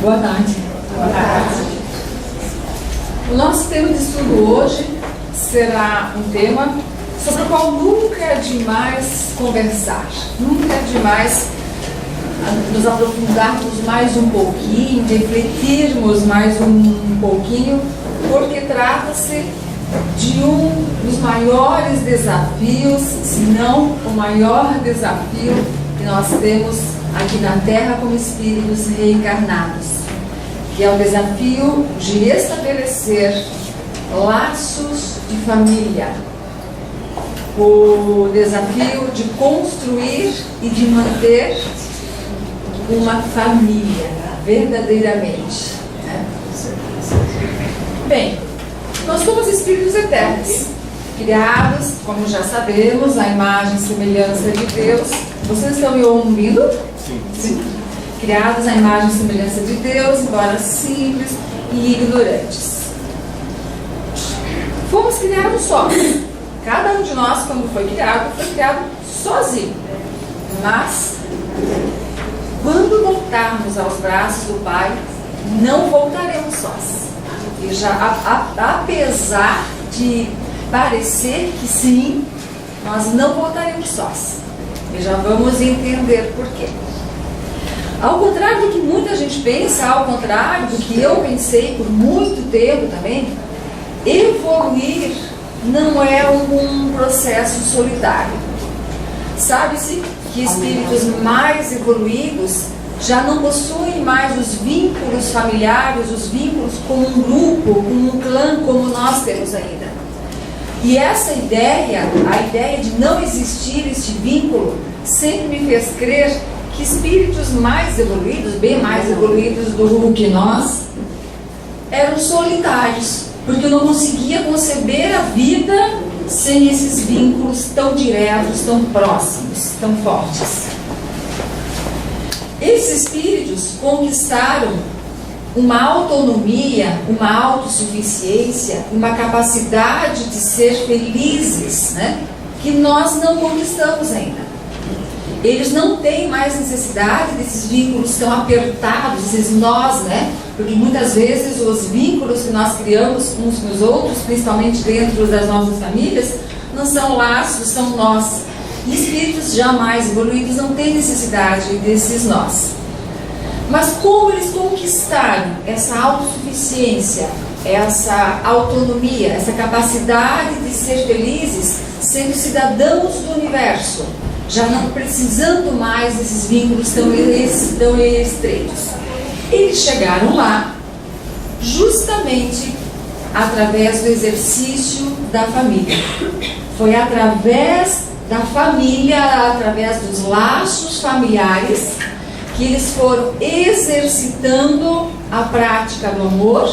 Boa tarde. Boa tarde. O nosso tema de estudo hoje será um tema sobre o qual nunca é demais conversar, nunca é demais nos aprofundarmos mais um pouquinho, refletirmos mais um pouquinho, porque trata-se de um dos maiores desafios, se não o maior desafio que nós temos aqui na Terra como espíritos reencarnados, que é o desafio de estabelecer laços de família, o desafio de construir e de manter uma família, verdadeiramente. Bem, nós somos espíritos eternos, criados, como já sabemos, à imagem e semelhança de Deus. Vocês estão me ouvindo? Sim. Criados à imagem e semelhança de Deus, embora simples e ignorantes. Fomos criados sós. Cada um de nós, quando foi criado sozinho. Mas, quando voltarmos aos braços do Pai, não voltaremos sós. E já, apesar de parecer que sim, nós não voltaremos sós. E já vamos entender por quê. Ao contrário do que muita gente pensa, ao contrário do que eu pensei por muito tempo também, evoluir não é um processo solitário. Sabe-se que espíritos mais evoluídos já não possuem mais os vínculos familiares, os vínculos com um grupo, com um clã, como nós temos ainda. E essa ideia, a ideia de não existir este vínculo, sempre me fez crer que espíritos mais evoluídos, bem mais evoluídos do que nós, eram solitários, porque eu não conseguia conceber a vida sem esses vínculos tão diretos, tão próximos, tão fortes. Esses espíritos conquistaram uma autonomia, uma autossuficiência, uma capacidade de ser felizes, que nós não conquistamos ainda. Eles não têm mais necessidade desses vínculos tão apertados, esses nós, porque muitas vezes os vínculos que nós criamos uns com os outros, principalmente dentro das nossas famílias, não são laços, são nós. E espíritos jamais evoluídos não têm necessidade desses nós. Mas como eles conquistaram essa autossuficiência, essa autonomia, essa capacidade de ser felizes, sendo cidadãos do universo, já não precisando mais desses vínculos tão estreitos. Eles chegaram lá justamente através do exercício da família. Foi através da família, através dos laços familiares, que eles foram exercitando a prática do amor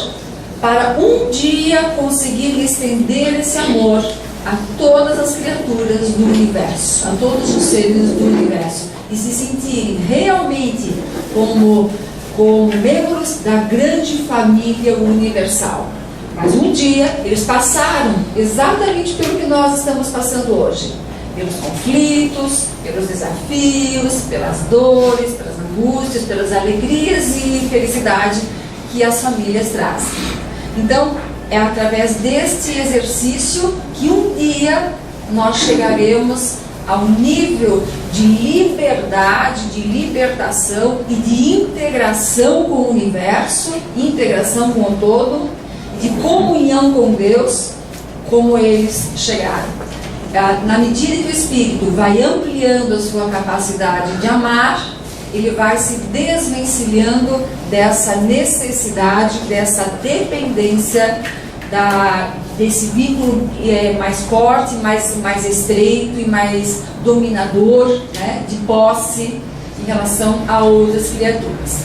para um dia conseguir estender esse amor a todas as criaturas do universo, a todos os seres do universo, e se sentirem realmente como membros da grande família universal. Mas um dia eles passaram exatamente pelo que nós estamos passando hoje, pelos conflitos, pelos desafios, pelas dores, pelas angústias, pelas alegrias e felicidade que as famílias trazem. Então, é através deste exercício que um dia nós chegaremos ao nível de liberdade, de libertação e de integração com o universo, integração com o todo, de comunhão com Deus, como eles chegaram. Na medida que o espírito vai ampliando a sua capacidade de amar, ele vai se desvencilhando dessa necessidade, dessa dependência, desse vínculo mais forte, mais estreito e mais dominador, de posse em relação a outras criaturas.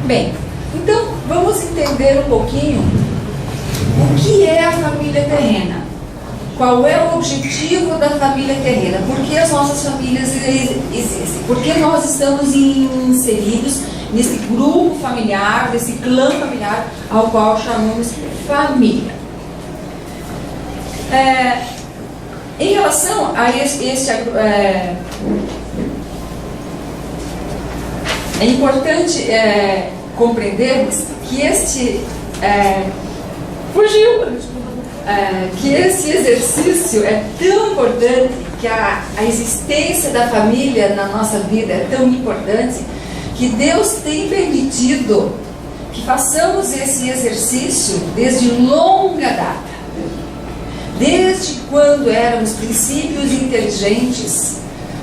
Bem, então vamos entender um pouquinho o que é a família terrena. Qual é o objetivo da família terrena? Por que as nossas famílias existem? Por que nós estamos inseridos nesse grupo familiar, nesse clã familiar ao qual chamamos família? Em relação a é importante compreendermos que que esse exercício é tão importante, que a existência da família na nossa vida é tão importante, que Deus tem permitido que façamos esse exercício desde longa data. Desde quando éramos princípios inteligentes,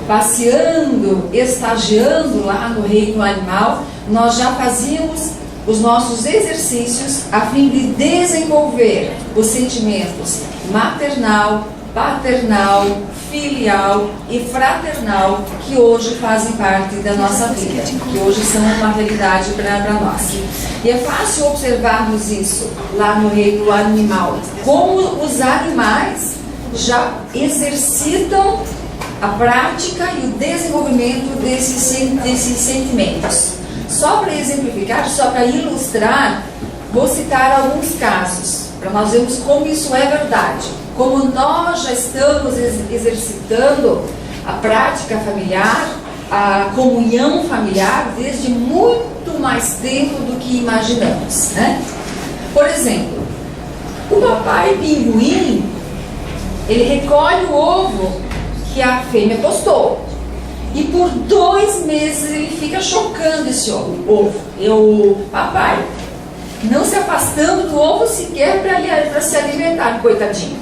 passeando, estagiando lá no reino animal, nós já fazíamos os nossos exercícios a fim de desenvolver os sentimentos maternal, paternal, filial e fraternal que hoje fazem parte da nossa vida, que hoje são uma realidade para nós. E é fácil observarmos isso lá no reino animal, como os animais já exercitam a prática e o desenvolvimento desses sentimentos. Só para exemplificar, só para ilustrar, vou citar alguns casos, para nós vermos como isso é verdade. Como nós já estamos exercitando a prática familiar, a comunhão familiar, desde muito mais tempo do que imaginamos, né? Por exemplo, o papai pinguim, ele recolhe o ovo que a fêmea postou. E por 2 meses ele fica chocando esse ovo. E o papai não se afastando do ovo sequer para se alimentar, coitadinho.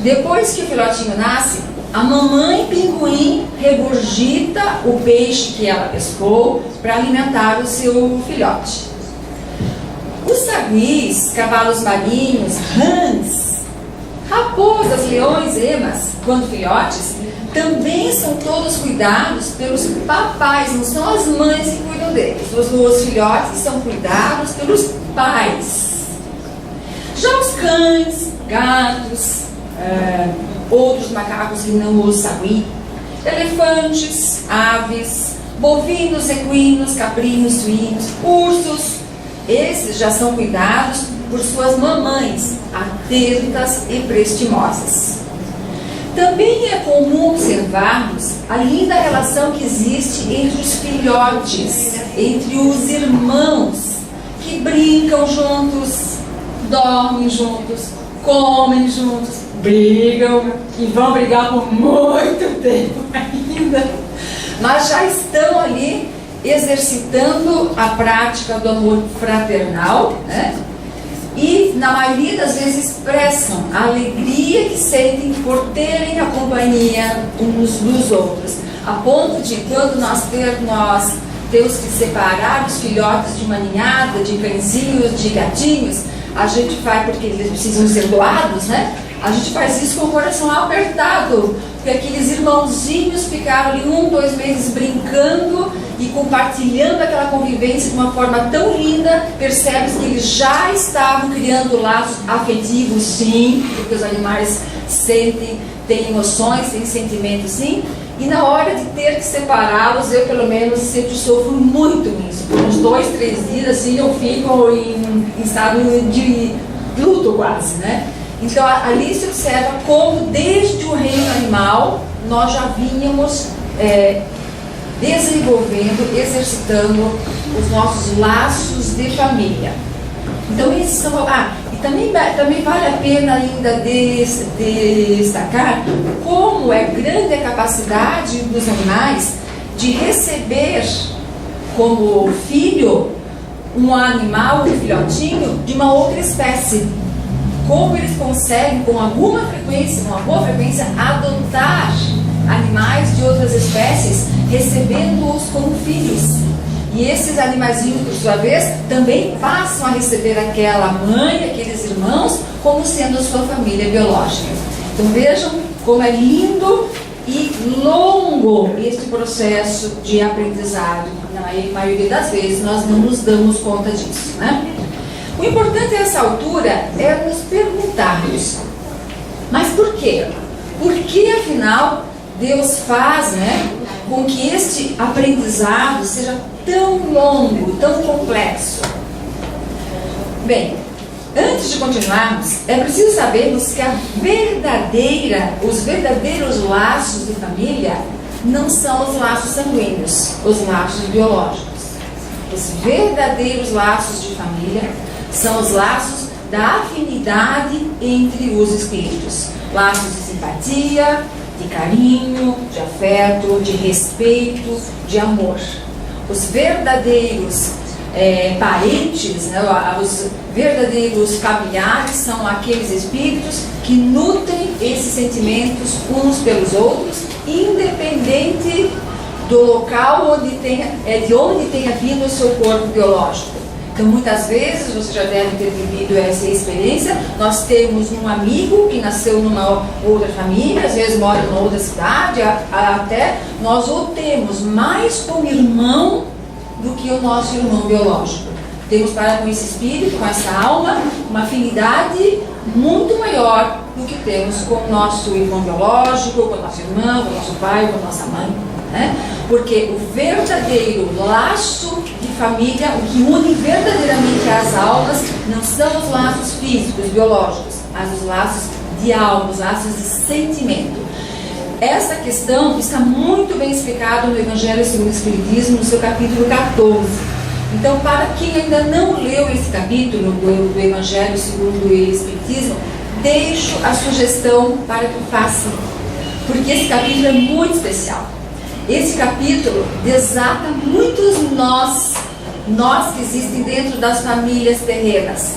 Depois que o filhotinho nasce, a mamãe pinguim regurgita o peixe que ela pescou para alimentar o seu filhote. Os saguis, cavalos marinhos, rãs, raposas, leões, emas, quando filhotes, também são todos cuidados pelos papais, não são as mães que cuidam deles. Os filhotes são cuidados pelos pais. Já os cães, gatos, outros macacos que não os sagui, elefantes, aves, bovinos, equinos, caprinos, suínos, ursos, esses já são cuidados por suas mamães, atentas e prestimosas. Também é comum observarmos a linda relação que existe entre os filhotes, entre os irmãos, que brincam juntos, dormem juntos, comem juntos, brigam e vão brigar por muito tempo ainda, mas já estão ali exercitando a prática do amor fraternal, né? E na maioria das vezes expressam a alegria que sentem por terem a companhia uns dos outros, a ponto de quando nós temos que separar os filhotes de uma ninhada, de cãezinhos, de gatinhos, a gente faz, porque eles precisam ser doados, né? A gente faz isso com o coração apertado, porque aqueles irmãozinhos ficaram ali 1, 2 meses brincando e compartilhando aquela convivência de uma forma tão linda. Percebe que eles já estavam criando laços afetivos, sim, porque os animais sentem, têm emoções, têm sentimentos, sim. E na hora de ter que separá-los, eu pelo menos sempre sofro muito nisso. Por uns 2, 3 dias, assim, eu fico em estado de luto quase, né? Então ali se observa como desde o reino animal nós já vínhamos desenvolvendo, exercitando os nossos laços de família. Então esses são... e também vale a pena ainda destacar como é grande a capacidade dos animais de receber como filho um animal, um filhotinho de uma outra espécie. Como eles conseguem, com alguma frequência, com uma boa frequência, adotar animais de outras espécies, recebendo-os como filhos. E esses animaizinhos, por sua vez, também passam a receber aquela mãe, aqueles irmãos, como sendo a sua família biológica. Então vejam como é lindo e longo este processo de aprendizado. Na maioria das vezes nós não nos damos conta disso, né? O importante nessa altura é nos perguntarmos, mas por quê? Por que afinal Deus faz, né, com que este aprendizado seja tão longo, tão complexo? Bem, antes de continuarmos, é preciso sabermos que os verdadeiros laços de família não são os laços sanguíneos, os laços biológicos. Os verdadeiros laços de família são os laços da afinidade entre os espíritos. Laços de simpatia, de carinho, de afeto, de respeito, de amor. Os verdadeiros parentes, né, os verdadeiros familiares são aqueles espíritos que nutrem esses sentimentos uns pelos outros, independente do local de onde tenha vindo o seu corpo biológico. Então, muitas vezes, você já deve ter vivido essa experiência, nós temos um amigo que nasceu numa outra família, às vezes mora em outra cidade, até nós o temos mais como irmão do que o nosso irmão biológico. Temos para com esse espírito, com essa alma, uma afinidade muito maior do que temos com o nosso irmão biológico, com o nosso irmão, com o nosso pai, com a nossa mãe. Né? Porque o verdadeiro laço de família, o que une verdadeiramente as almas, não são os laços físicos, biológicos, mas os laços de alma, os laços de sentimento. Essa questão está muito bem explicada no Evangelho segundo o Espiritismo, no seu capítulo 14. Então, para quem ainda não leu esse capítulo do Evangelho segundo o Espiritismo, deixo a sugestão para que faça, porque esse capítulo é muito especial. Esse capítulo desata muitos nós que existem dentro das famílias terrenas.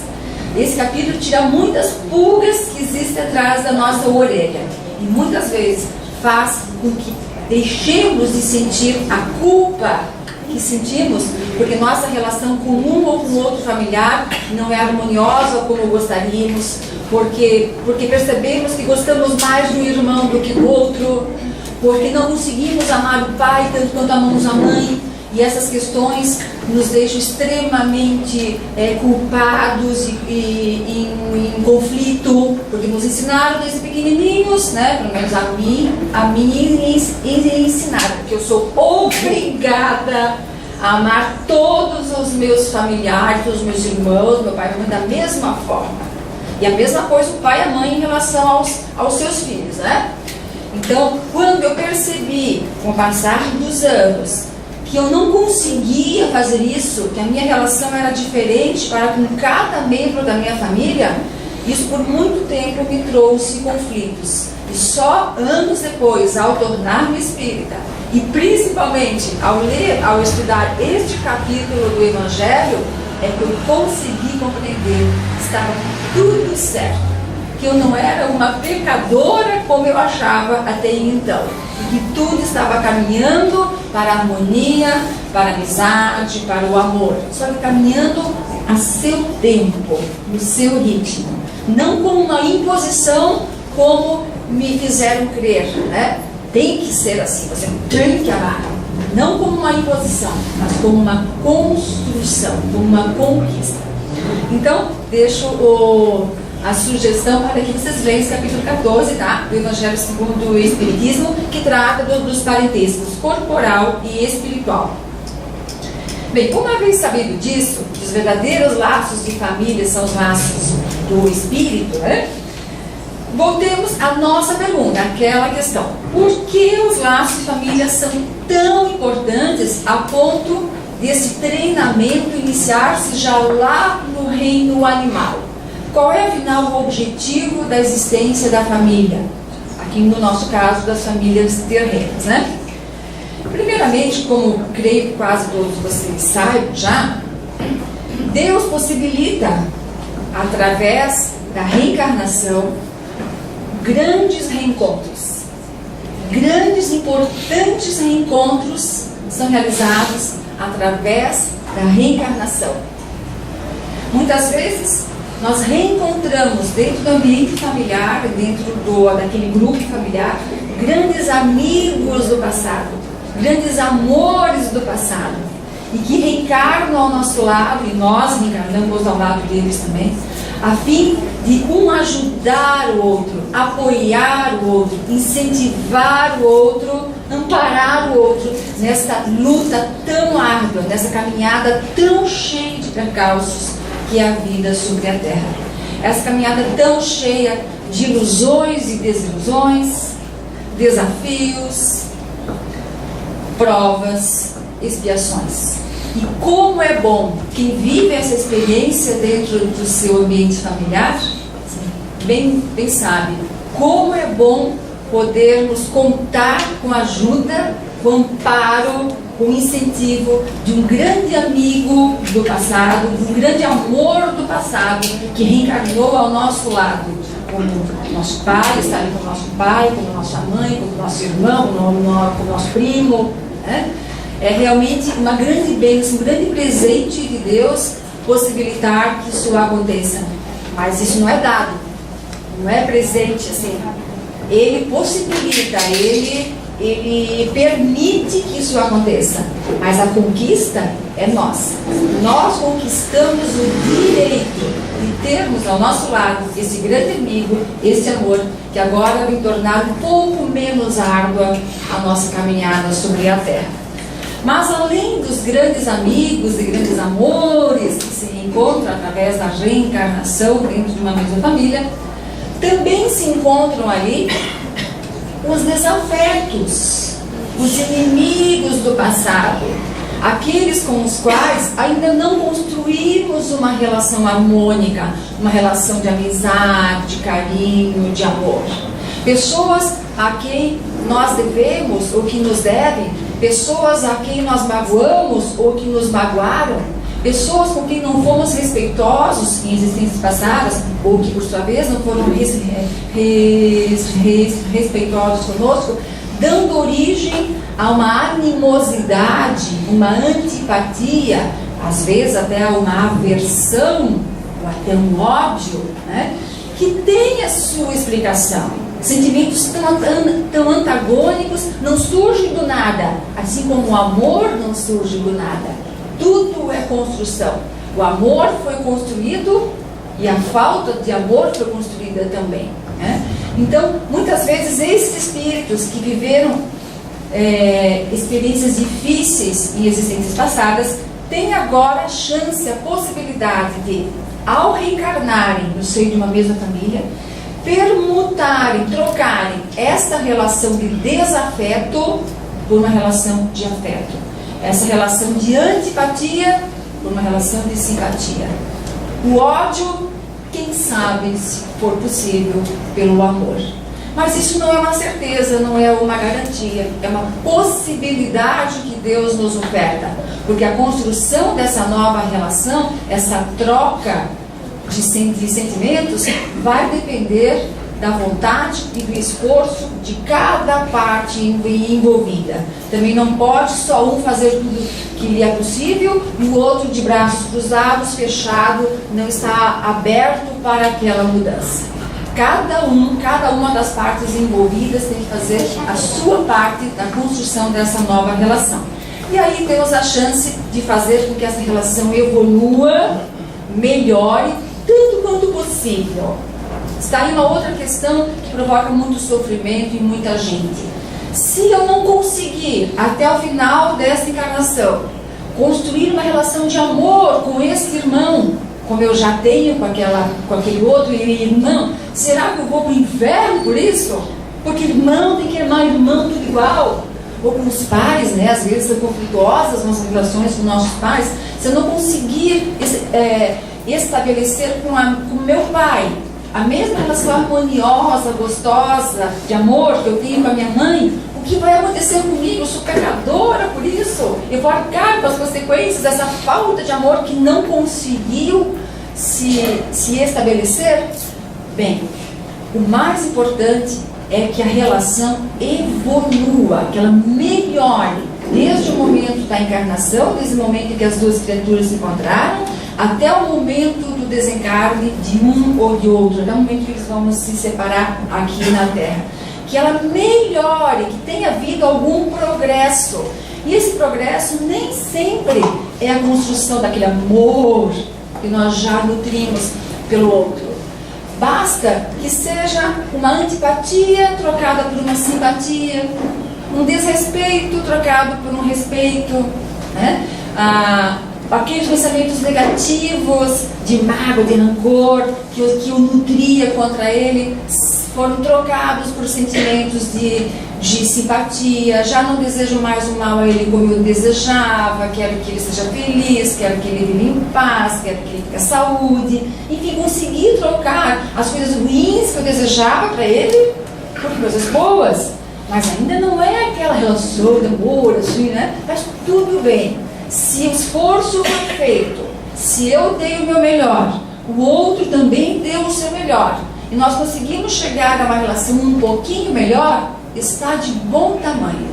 Esse capítulo tira muitas pulgas que existem atrás da nossa orelha. E muitas vezes faz com que deixemos de sentir a culpa que sentimos, porque nossa relação com um ou com outro familiar não é harmoniosa como gostaríamos, porque percebemos que gostamos mais do irmão do que do outro, porque não conseguimos amar o pai tanto quanto amamos a mãe, e essas questões nos deixam extremamente culpados e em conflito, porque nos ensinaram desde pequenininhos, né? Pelo menos a mim ensinaram que eu sou obrigada a amar todos os meus familiares, todos os meus irmãos, meu pai e minha mãe da mesma forma. E a mesma coisa o pai e a mãe em relação aos seus filhos, né? Então, quando eu percebi, com o passar dos anos, que eu não conseguia fazer isso, que a minha relação era diferente para com cada membro da minha família, isso por muito tempo me trouxe conflitos. E só anos depois, ao tornar-me espírita, e principalmente ao estudar este capítulo do Evangelho, é que eu consegui compreender que estava tudo certo, que eu não era uma pecadora como eu achava até então, e que tudo estava caminhando para a harmonia, para a amizade, para o amor, só que caminhando a seu tempo, no seu ritmo, não como uma imposição como me fizeram crer, né? Tem que ser assim, você tem que amar, não como uma imposição, mas como uma construção, como uma conquista. Então, deixo a sugestão para que vocês leiam esse capítulo 14, tá? Do Evangelho segundo o Espiritismo, que trata dos parentescos corporal e espiritual. Bem, uma vez sabido disso, que os verdadeiros laços de família são os laços do espírito, né? Voltemos à nossa pergunta, aquela questão: por que os laços de família são tão importantes a ponto desse treinamento iniciar-se já lá no reino animal? Qual é, afinal, o objetivo da existência da família? Aqui no nosso caso, das famílias terrenas, né? Primeiramente, como creio que quase todos vocês saibam já, Deus possibilita, através da reencarnação, grandes reencontros. Grandes, importantes reencontros são realizados através da reencarnação. Muitas vezes, nós reencontramos dentro do ambiente familiar, dentro daquele grupo familiar, grandes amigos do passado, grandes amores do passado, e que reencarnam ao nosso lado, e nós reencarnamos ao lado deles também, a fim de um ajudar o outro, apoiar o outro, incentivar o outro, amparar o outro nessa luta tão árdua, nessa caminhada tão cheia de percalços que é a vida sobre a Terra. Essa caminhada tão cheia de ilusões e desilusões, desafios, provas, expiações. E como é bom quem vive essa experiência dentro do seu ambiente familiar, bem sabe, como é bom podermos contar com a ajuda, com o amparo, com o incentivo de um grande amigo do passado, de um grande amor do passado, que reencarnou ao nosso lado, como nosso pai, está ali com o nosso pai, como nossa mãe, como nosso irmão, como nosso primo, né? É realmente uma grande bênção, um grande presente de Deus possibilitar que isso aconteça. Mas isso não é dado, não é presente assim. Ele possibilita, ele permite que isso aconteça. Mas a conquista é nossa. Nós conquistamos o direito de termos ao nosso lado esse grande amigo, esse amor, que agora vem tornar um pouco menos árdua a nossa caminhada sobre a terra. Mas além dos grandes amigos e grandes amores que se encontram através da reencarnação dentro de uma mesma família, também se encontram ali os desafetos, os inimigos do passado, aqueles com os quais ainda não construímos uma relação harmônica, uma relação de amizade, de carinho, de amor. Pessoas a quem nós devemos ou que nos devem, pessoas a quem nós magoamos ou que nos magoaram, pessoas com quem não fomos respeitosos em existências passadas, ou que por sua vez não foram respeitosos conosco, dando origem a uma animosidade, uma antipatia, às vezes até uma aversão, ou até um ódio, né, que tem a sua explicação. Sentimentos tão antagônicos não surgem do nada, assim como o amor não surge do nada. Tudo é construção. O amor foi construído e a falta de amor foi construída também, né? Então, muitas vezes, esses espíritos que viveram experiências difíceis em existências passadas têm agora a chance, a possibilidade de, ao reencarnarem no seio de uma mesma família, permutarem, trocarem esta relação de desafeto por uma relação de afeto. Essa relação de antipatia por uma relação de simpatia. O ódio, quem sabe, se for possível, pelo amor. Mas isso não é uma certeza, não é uma garantia, é uma possibilidade que Deus nos oferta. Porque a construção dessa nova relação, essa troca de sentimentos, vai depender da vontade e do esforço de cada parte envolvida. Também não pode só um fazer tudo que lhe é possível e o outro de braços cruzados, fechado, não está aberto para aquela mudança. Cada uma das partes envolvidas tem que fazer a sua parte da construção dessa nova relação. E aí temos a chance de fazer com que essa relação evolua, melhore, tanto quanto possível. Está aí uma outra questão que provoca muito sofrimento em muita gente. Se eu não conseguir, até o final dessa encarnação, construir uma relação de amor com esse irmão, como eu já tenho com aquele outro irmão, será que eu vou para o inferno por isso? Porque irmão tem que amar irmão tudo igual. Ou com os pais, né? Às vezes são conflituosas nossas relações com nossos pais. Se eu não conseguir estabelecer com o meu pai a mesma relação harmoniosa, gostosa, de amor que eu tenho com a minha mãe, o que vai acontecer comigo? Eu sou pecadora por isso. Eu vou arcar com as consequências dessa falta de amor que não conseguiu se estabelecer. Bem, o mais importante é que a relação evolua, que ela melhore, desde o momento da encarnação, desde o momento em que as duas criaturas se encontraram, até o momento do desencarne de um ou de outro, até o momento que eles vão se separar aqui na Terra. Que ela melhore, que tenha havido algum progresso. E esse progresso nem sempre é a construção daquele amor que nós já nutrimos pelo outro. Basta que seja uma antipatia trocada por uma simpatia, um desrespeito trocado por um respeito, né? Aqueles pensamentos negativos de mágoa, de rancor que eu nutria contra ele foram trocados por sentimentos de simpatia, já não desejo mais o mal a ele como eu desejava, quero que ele seja feliz, quero que ele viva em paz, quero que ele tenha saúde, enfim, conseguir trocar as coisas ruins que eu desejava para ele por coisas boas, mas ainda não é aquela relação de amor, assim, né? Mas tudo bem, se o esforço foi feito, se eu dei o meu melhor, o outro também deu o seu melhor, e nós conseguimos chegar a uma relação um pouquinho melhor, está de bom tamanho,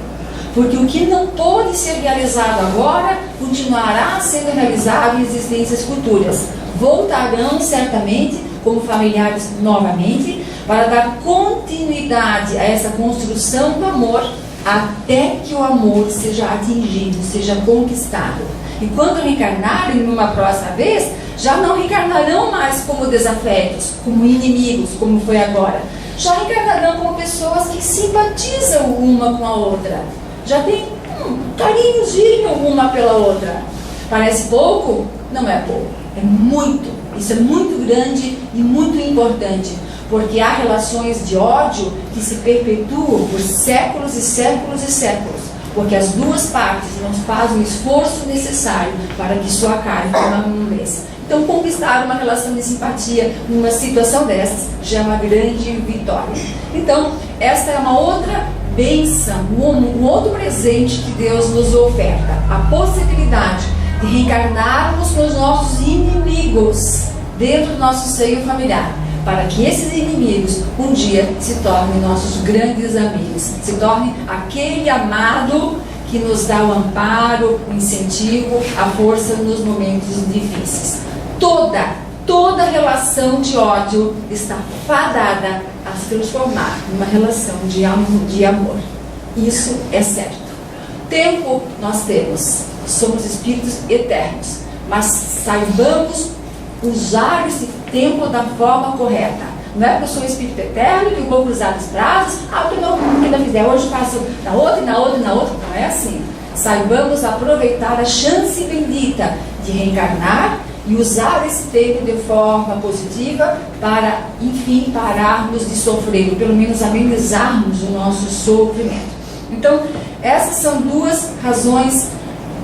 porque o que não pode ser realizado agora continuará sendo realizado em existências futuras. Voltarão certamente como familiares novamente para dar continuidade a essa construção do amor até que o amor seja atingido, seja conquistado. E quando reencarnarem numa próxima vez, já não reencarnarão mais como desafetos, como inimigos, como foi agora. Já reencarnarão como pessoas que simpatizam uma com a outra. Já tem carinhozinho uma pela outra. Parece pouco? Não é pouco. É muito. Isso é muito grande e muito importante. Porque há relações de ódio que se perpetuam por séculos e séculos e séculos. Porque as duas partes não fazem o esforço necessário para que isso acabe de uma vez. Então, conquistar uma relação de simpatia numa situação dessas já é uma grande vitória. Então, esta é uma outra bênção, um outro presente que Deus nos oferta. A possibilidade de reencarnarmos com os nossos inimigos dentro do nosso seio familiar, para que esses inimigos um dia se tornem nossos grandes amigos, se tornem aquele amado que nos dá o amparo, o incentivo, a força nos momentos difíceis. Toda relação de ódio está fadada a se transformar numa relação de amor. Isso é certo. Tempo nós temos, somos espíritos eternos, mas saibamos usar esse tempo da forma correta. Não é porque eu sou um espírito eterno que eu vou cruzar os braços, o que eu não fizer hoje faço na outra, e na outra, e na outra. Não é assim. Saibamos aproveitar a chance bendita de reencarnar e usar esse tempo de forma positiva para, enfim, pararmos de sofrer, ou pelo menos amenizarmos o nosso sofrimento. Então, essas são duas razões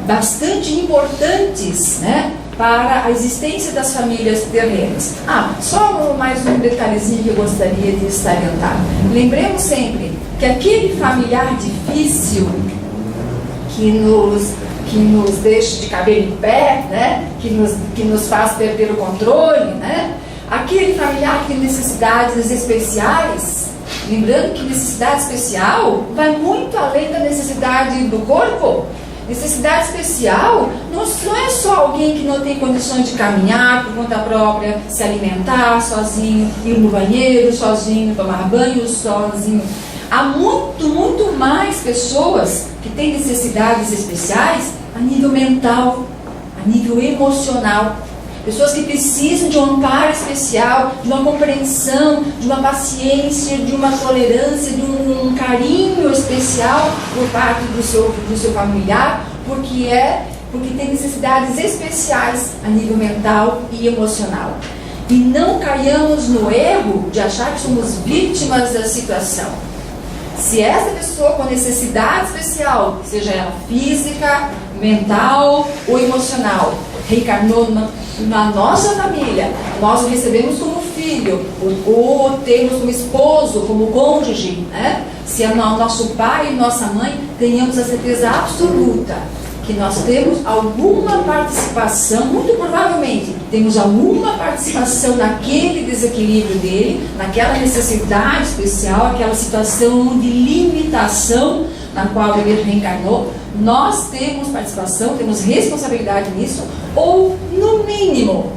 bastante importantes, né, para a existência das famílias terrenas. Só mais um detalhezinho que eu gostaria de salientar. Lembremos sempre que aquele familiar difícil que nos deixa de cabelo em pé, né? que nos faz perder o controle, né? Aquele familiar que tem necessidades especiais, lembrando que necessidade especial vai muito além da necessidade do corpo. Necessidade especial não é só alguém que não tem condições de caminhar por conta própria, se alimentar sozinho, ir no banheiro sozinho, tomar banho sozinho. Há muito mais pessoas que têm necessidades especiais a nível mental, a nível emocional. Pessoas que precisam de um amparo especial, de uma compreensão, de uma paciência, de uma tolerância, de um carinho especial por parte do seu familiar, porque tem necessidades especiais a nível mental e emocional. E não caiamos no erro de achar que somos vítimas da situação. Se essa pessoa com necessidade especial, seja ela física, mental ou emocional, reencarnou na nossa família, nós o recebemos como filho, ou temos como esposo, como cônjuge, né? Se é nosso pai e nossa mãe, tenhamos a certeza absoluta que nós temos alguma participação, muito provavelmente temos alguma participação naquele desequilíbrio dele, naquela necessidade especial, aquela situação de limitação na qual ele reencarnou. Nós temos participação, temos responsabilidade nisso, ou no mínimo,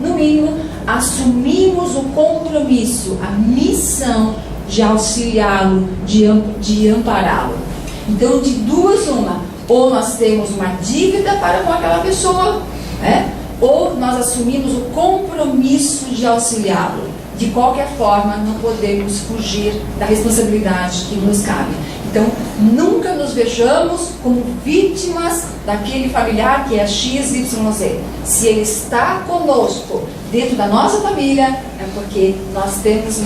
assumimos o compromisso, a missão de auxiliá-lo, de ampará-lo. Então, de duas uma, ou nós temos uma dívida para com aquela pessoa, né? Ou nós assumimos o compromisso de auxiliá-lo. De qualquer forma, não podemos fugir da responsabilidade que nos cabe. Então, nunca nos vejamos como vítimas daquele familiar que é XYZ. Se ele está conosco dentro da nossa família, é porque nós temos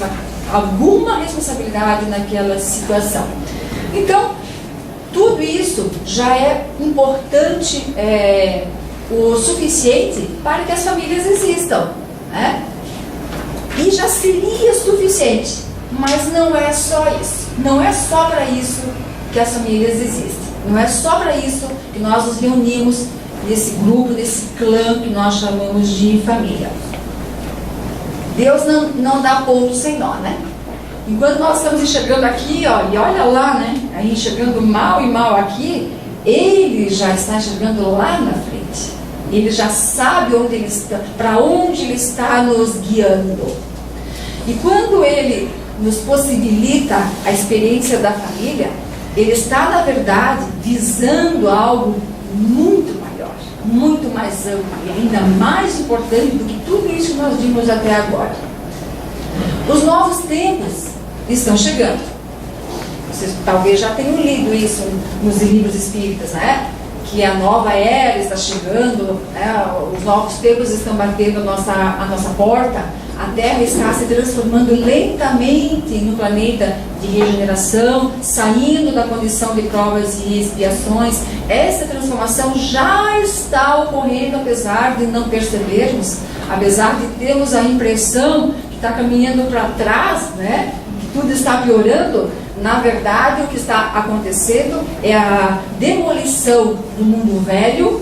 alguma responsabilidade naquela situação. Então, tudo isso já é importante, o suficiente para que as famílias existam, né? E já seria suficiente, mas não é só isso. Não é só para isso que as famílias existem. Não é só para isso que nós nos reunimos nesse grupo, nesse clã que nós chamamos de família. Deus não dá ponto sem nó, né? Enquanto nós estamos enxergando aqui, ó, e olha lá, né? Aí enxergando mal e mal aqui, Ele já está enxergando lá na frente. Ele já sabe onde Ele está, para onde Ele está nos guiando. E quando Ele nos possibilita a experiência da família, Ele está, na verdade, visando algo muito maior, muito mais amplo e ainda mais importante do que tudo isso que nós vimos até agora. Os novos tempos estão chegando. Vocês talvez já tenham lido isso nos livros espíritas, né? Que a nova era está chegando, né? Os novos tempos estão batendo a nossa porta, a Terra está se transformando lentamente no planeta de regeneração, saindo da condição de provas e expiações. Essa transformação já está ocorrendo, apesar de não percebermos, apesar de termos a impressão que está caminhando para trás, né? Que tudo está piorando. Na verdade, o que está acontecendo é a demolição do mundo velho,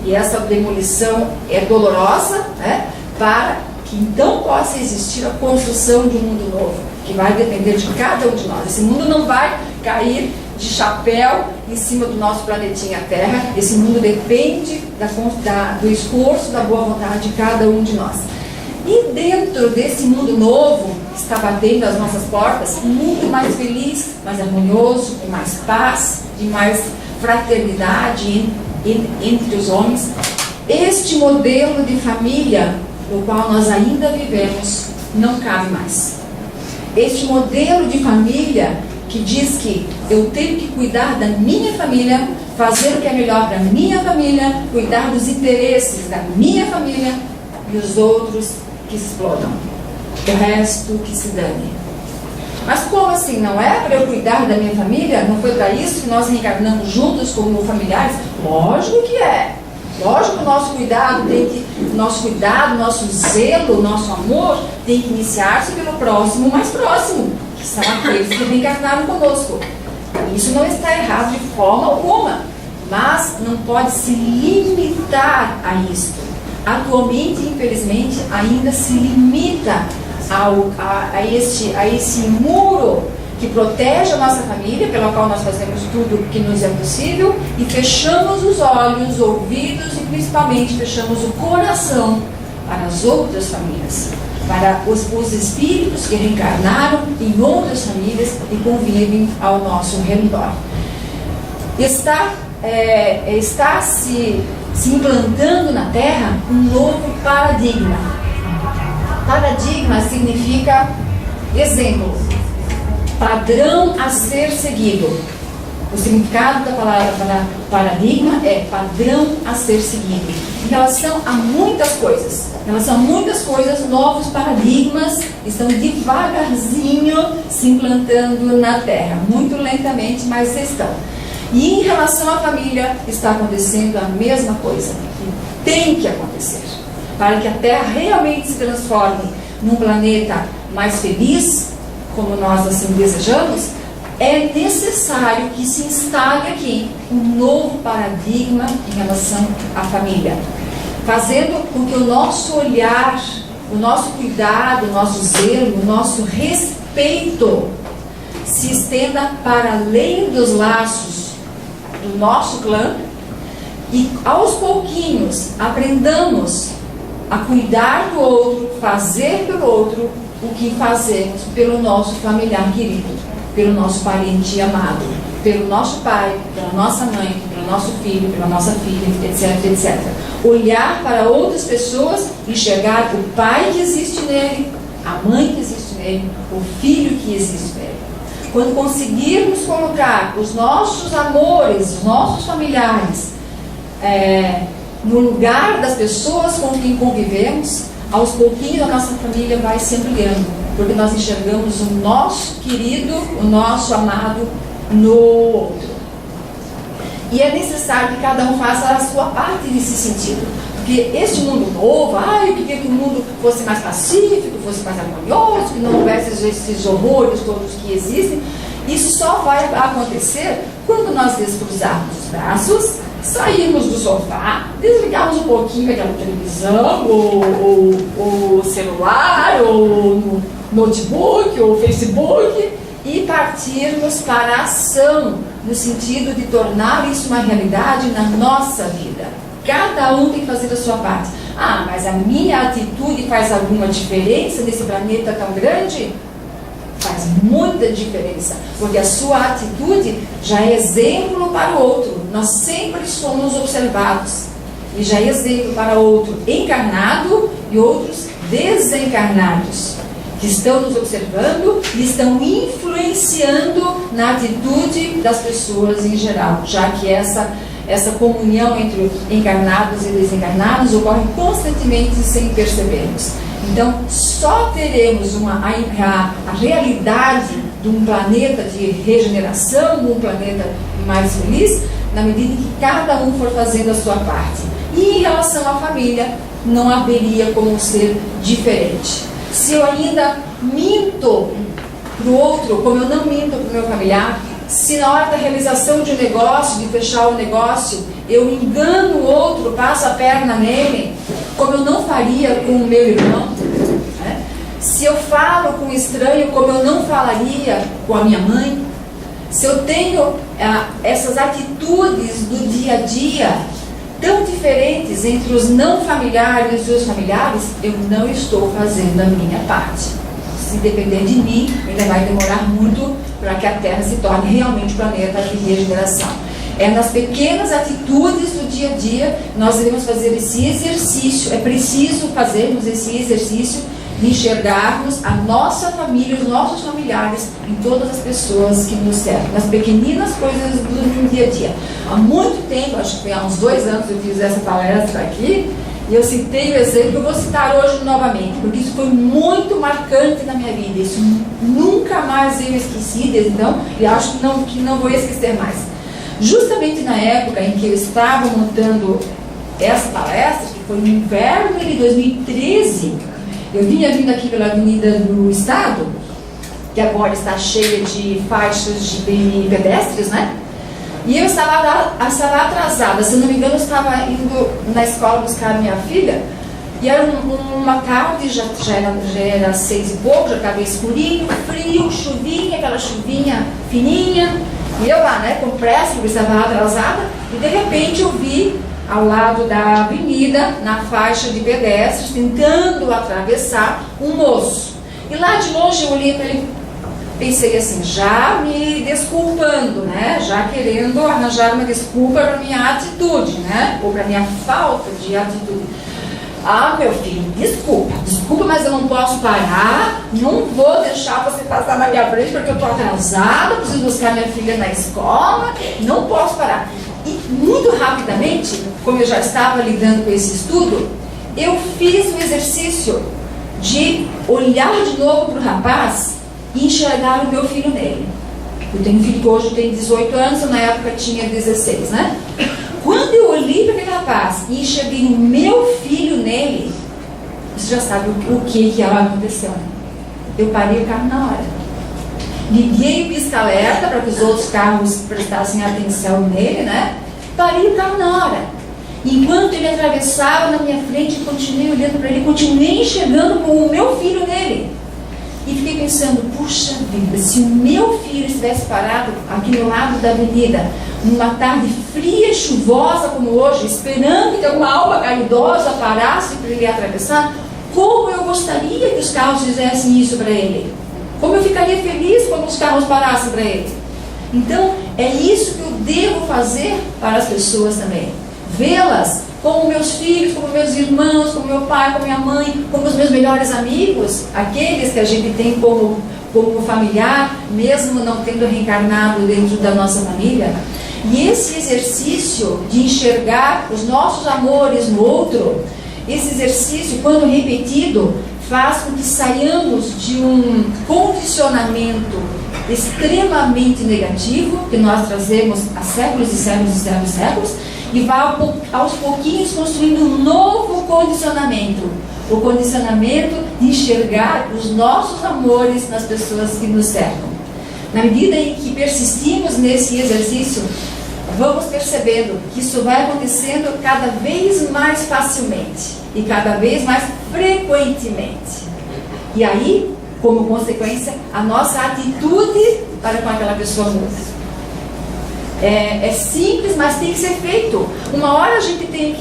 e essa demolição é dolorosa, né? Para que então possa existir a construção de um mundo novo, que vai depender de cada um de nós. Esse mundo não vai cair de chapéu em cima do nosso planetinha Terra. Esse mundo depende do esforço, da boa vontade de cada um de nós. E dentro desse mundo novo, que está batendo as nossas portas, um mundo mais feliz, mais harmonioso, com mais paz, de mais fraternidade entre os homens, este modelo de família no qual nós ainda vivemos não cabe mais. Este modelo de família que diz que eu tenho que cuidar da minha família, fazer o que é melhor para a minha família, cuidar dos interesses da minha família, e os outros que explodam, o resto que se dane. Mas como assim? Não é para eu cuidar da minha família? Não foi para isso que nós reencarnamos juntos como familiares? Lógico que é. Lógico que o nosso cuidado, nosso zelo, nosso amor tem que iniciar-se pelo próximo mais próximo, que são aqueles que reencarnaram conosco. Isso não está errado de forma alguma, mas não pode se limitar a isto. Atualmente, infelizmente, ainda se limita a esse muro que protege a nossa família, pela qual nós fazemos tudo o que nos é possível, e fechamos os olhos, ouvidos e principalmente fechamos o coração para as outras famílias, para os espíritos que reencarnaram em outras famílias e convivem ao nosso redor. Está se implantando na Terra um novo paradigma. Paradigma significa exemplo, padrão a ser seguido. O significado da palavra paradigma é padrão a ser seguido. Em relação a muitas coisas, novos paradigmas estão devagarzinho se implantando na Terra. Muito lentamente, mas estão. E em relação à família, está acontecendo a mesma coisa. E tem que acontecer. Para que a Terra realmente se transforme num planeta mais feliz, como nós assim desejamos, é necessário que se instale aqui um novo paradigma em relação à família, fazendo com que o nosso olhar, o nosso cuidado, o nosso zelo, o nosso respeito se estenda para além dos laços do nosso clã e aos pouquinhos aprendamos a cuidar do outro, fazer pelo outro o que fazemos pelo nosso familiar querido, pelo nosso parente amado, pelo nosso pai, pela nossa mãe, pelo nosso filho, pela nossa filha, etc, etc. Olhar para outras pessoas, enxergar o pai que existe nele, a mãe que existe nele, o filho que existe nele. Quando conseguirmos colocar os nossos amores, os nossos familiares, no lugar das pessoas com quem convivemos, aos pouquinhos a nossa família vai se ampliando, porque nós enxergamos o nosso querido, o nosso amado no outro. E é necessário que cada um faça a sua parte nesse sentido. Porque este mundo novo, eu queria que o mundo fosse mais pacífico, fosse mais harmonioso, que não houvesse esses horrores todos que existem. Isso só vai acontecer quando nós descruzarmos os braços, sairmos do sofá, desligarmos um pouquinho aquela televisão, ou celular, ou notebook, ou Facebook, e partirmos para a ação, no sentido de tornar isso uma realidade na nossa vida. Cada um tem que fazer a sua parte. Mas a minha atitude faz alguma diferença nesse planeta tão grande? Faz muita diferença, porque a sua atitude já é exemplo para o outro. Nós sempre somos observados, e já é exemplo para o outro encarnado e outros desencarnados, que estão nos observando e estão influenciando na atitude das pessoas em geral, já que essa comunhão entre encarnados e desencarnados ocorre constantemente sem percebermos. Então, só teremos a realidade de um planeta de regeneração, de um planeta mais feliz, na medida em que cada um for fazendo a sua parte. E em relação à família, não haveria como ser diferente. Se eu ainda minto para o outro, como eu não minto para o meu familiar, se na hora da realização de um negócio, de fechar o negócio, eu engano o outro, passo a perna nele, como eu não faria com o meu irmão, né? Se eu falo com um estranho, como eu não falaria com a minha mãe, se eu tenho essas atitudes do dia a dia tão diferentes entre os não familiares e os familiares, eu não estou fazendo a minha parte. Se depender de mim, ainda vai demorar muito para que a Terra se torne realmente um planeta de regeneração. É nas pequenas atitudes do dia a dia nós devemos fazer esse exercício. É preciso fazermos esse exercício de enxergarmos a nossa família, os nossos familiares, em todas as pessoas que nos servem, nas pequeninas coisas do dia a dia. Há muito tempo, acho que foi há uns 2 anos eu fiz essa palestra aqui, e eu citei o exemplo que eu vou citar hoje novamente, porque isso foi muito marcante na minha vida. Isso nunca mais eu esqueci, desde então, e acho que não vou esquecer mais. Justamente na época em que eu estava montando essa palestra, que foi no inverno de 2013, eu vinha vindo aqui pela Avenida do Estado, que agora está cheia de faixas de pedestres, né? E eu estava atrasada, se não me engano, eu estava indo na escola buscar minha filha, e era uma tarde, já era 6 e pouco, já estava escurinho, frio, chuvinha, aquela chuvinha fininha, e eu lá, né, com pressa, porque estava atrasada, e de repente eu vi ao lado da avenida, na faixa de pedestres, tentando atravessar um moço. E lá de longe eu olhei para ele, pensei assim, já me desculpando, né? Já querendo arranjar uma desculpa para minha atitude, né? Ou para minha falta de atitude. Meu filho, desculpa, mas eu não posso parar, não vou deixar você passar na minha frente porque eu estou atrasada, preciso buscar minha filha na escola, não posso parar. E muito rapidamente, como eu já estava lidando com esse estudo, eu fiz o exercício de olhar de novo para o rapaz e enxergar o meu filho nele. Eu tenho um filho que hoje tem 18 anos, na época tinha 16, né? Quando eu olhei para aquele rapaz e enxerguei o meu filho nele, você já sabe o que aconteceu, né? Eu parei o carro na hora. Liguei o pisca-alerta para que os outros carros prestassem atenção nele, né? Parei o carro na hora. Enquanto ele atravessava na minha frente, continuei olhando para ele, continuei enxergando o meu filho nele. E fiquei pensando, puxa vida, se o meu filho estivesse parado aqui no lado da avenida, numa tarde fria e chuvosa como hoje, esperando que alguma alma caridosa parasse para ele atravessar, como eu gostaria que os carros fizessem isso para ele. Como eu ficaria feliz quando os carros parassem para ele. Então, é isso que eu devo fazer para as pessoas também. Vê-las como meus filhos, como meus irmãos, como meu pai, como minha mãe, como os meus melhores amigos, aqueles que a gente tem como familiar, mesmo não tendo reencarnado dentro da nossa família. E esse exercício de enxergar os nossos amores no outro, esse exercício, quando repetido, faz com que saiamos de um condicionamento extremamente negativo, que nós trazemos há séculos e séculos e séculos e séculos, e vá aos pouquinhos construindo um novo condicionamento. O condicionamento de enxergar os nossos amores nas pessoas que nos cercam. Na medida em que persistimos nesse exercício, vamos percebendo que isso vai acontecendo cada vez mais facilmente e cada vez mais frequentemente. E aí, como consequência, a nossa atitude para com aquela pessoa muda. É simples, mas tem que ser feito. Uma hora a gente tem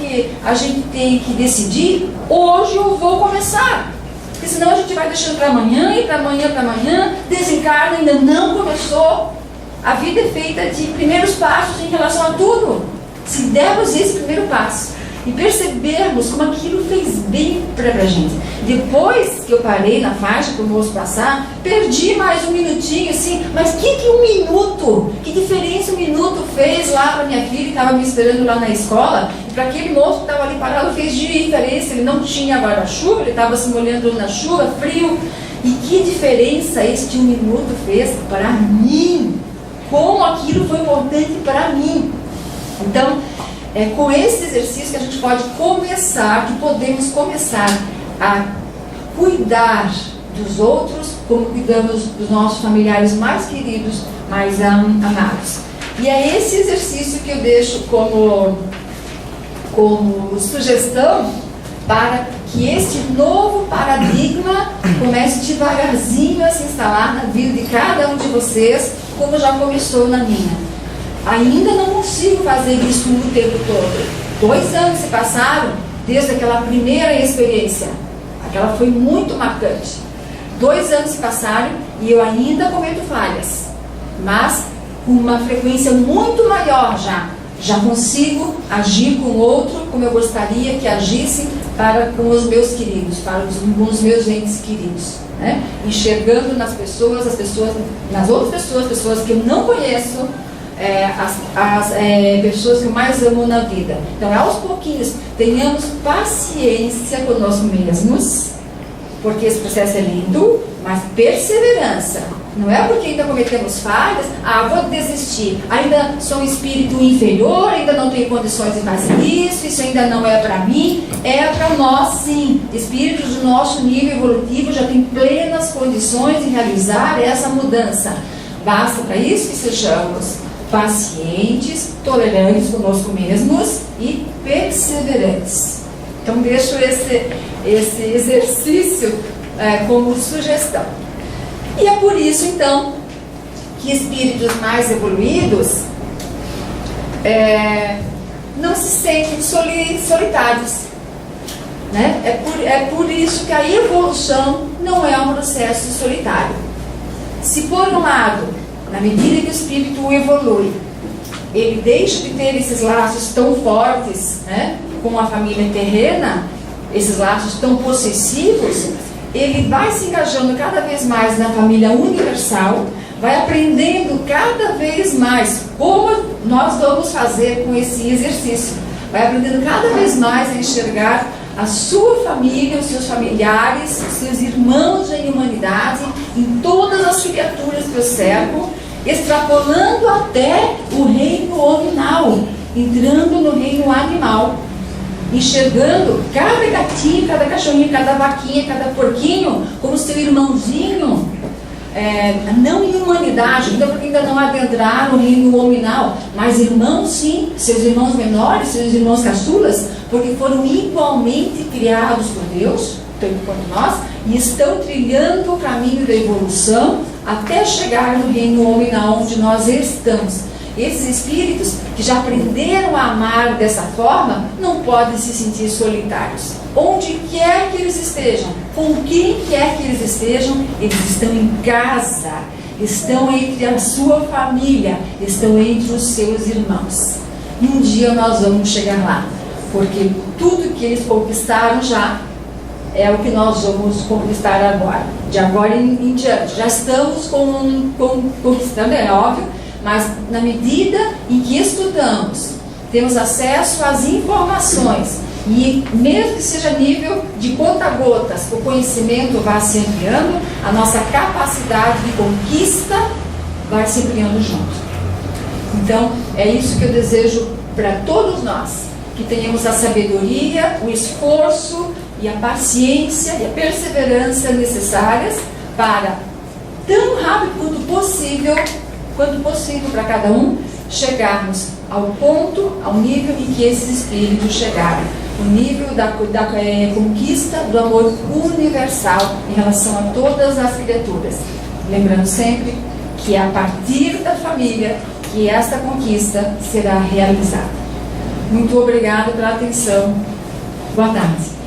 que decidir, hoje eu vou começar. Porque senão a gente vai deixando para amanhã, e para amanhã, desencarna, ainda não começou. A vida é feita de primeiros passos em relação a tudo. Se dermos esse primeiro passo e percebermos como aquilo fez bem para a gente. Depois que eu parei na faixa para o moço passar, perdi mais um minutinho assim, mas que um minuto, que diferença um minuto fez lá para minha filha que estava me esperando lá na escola, e para aquele moço que estava ali parado fez diferença. Ele não tinha guarda-chuva, ele estava se molhando na chuva, frio, e que diferença este um minuto fez para mim, como aquilo foi importante para mim. Então, é com esse exercício que a gente pode começar, que podemos começar a cuidar dos outros, como cuidamos dos nossos familiares mais queridos, mais amados. E é esse exercício que eu deixo como sugestão para que este novo paradigma comece devagarzinho a se instalar na vida de cada um de vocês, como já começou na minha. Ainda não consigo fazer isso o tempo todo. 2 anos se passaram desde aquela primeira experiência. Aquela foi muito marcante. 2 anos se passaram e eu ainda cometo falhas, mas com uma frequência muito maior já. Já consigo agir com o outro como eu gostaria que agisse para com os meus queridos, para com os meus entes queridos, né? Enxergando nas pessoas, nas outras pessoas que eu não conheço, as pessoas que eu mais amo na vida. Então, aos pouquinhos, tenhamos paciência conosco mesmos, porque esse processo é lindo, mas perseverança. Não é porque ainda cometemos falhas, vou desistir, ainda sou um espírito inferior, ainda não tenho condições de fazer isso ainda não é para mim. É para nós sim. Espíritos do nosso nível evolutivo já têm plenas condições de realizar essa mudança. Basta para isso que sejamos pacientes, tolerantes conosco mesmos e perseverantes. Então deixo esse exercício como sugestão. E é por isso então que espíritos mais evoluídos não se sentem solitários, né? É por isso que a evolução não é um processo solitário. Se por um lado, na medida que o espírito evolui, ele deixa de ter esses laços tão fortes, né, com a família terrena, esses laços tão possessivos, ele vai se engajando cada vez mais na família universal, vai aprendendo cada vez mais como nós vamos fazer com esse exercício, vai aprendendo cada vez mais a enxergar a sua família, os seus familiares, os seus irmãos em humanidade, em todas as criaturas que o cercam, extrapolando até o reino nominal, entrando no reino animal, enxergando cada gatinho, cada cachorrinho, cada vaquinha, cada porquinho como seu irmãozinho, não em humanidade, ainda porque ainda não adentraram no reino nominal, mas irmãos sim, seus irmãos menores, seus irmãos caçulas, porque foram igualmente criados por Deus, tanto quanto nós, e estão trilhando o caminho da evolução até chegar no reino nominal onde nós estamos. Esses espíritos que já aprenderam a amar dessa forma não podem se sentir solitários. Onde quer que eles estejam, com quem quer que eles estejam, eles estão em casa, estão entre a sua família, estão entre os seus irmãos. E um dia nós vamos chegar lá, porque tudo que eles conquistaram já é o que nós vamos conquistar agora. De agora em diante, já estamos conquistando, é óbvio, mas na medida em que estudamos, temos acesso às informações E mesmo que seja nível de gota a gotas, o conhecimento vai se ampliando, a nossa capacidade de conquista vai se ampliando junto. Então, é isso que eu desejo para todos nós, que tenhamos a sabedoria, o esforço e a paciência e a perseverança necessárias para, tão rápido quanto possível para cada um, chegarmos ao ponto, ao nível em que esses espíritos chegaram. O nível da conquista do amor universal em relação a todas as criaturas. Lembrando sempre que é a partir da família que esta conquista será realizada. Muito obrigada pela atenção. Boa tarde.